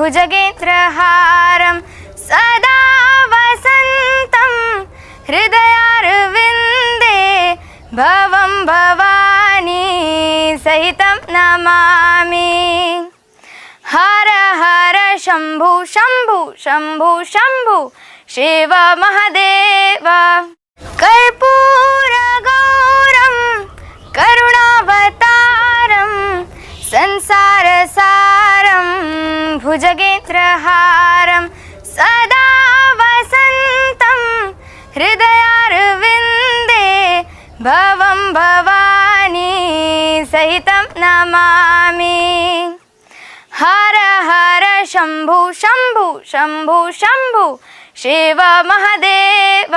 भुजगेन्द्रहारं सदा वसन्तं हृदयारविन्दे भवं भवानी सहितं नमामि। हर हर शम्भु शम्भु शम्भु शम्भु शिव महादेव। कर्पूरगौरं करुणावतारं संसारसारं भुजगेन्द्रहारं सदा वसन्तं हृदयारविन्दे भवं भवानी सहितं नमामि। हर हर शम्भु शम्भु शम्भु शम्भु शिव महादेव।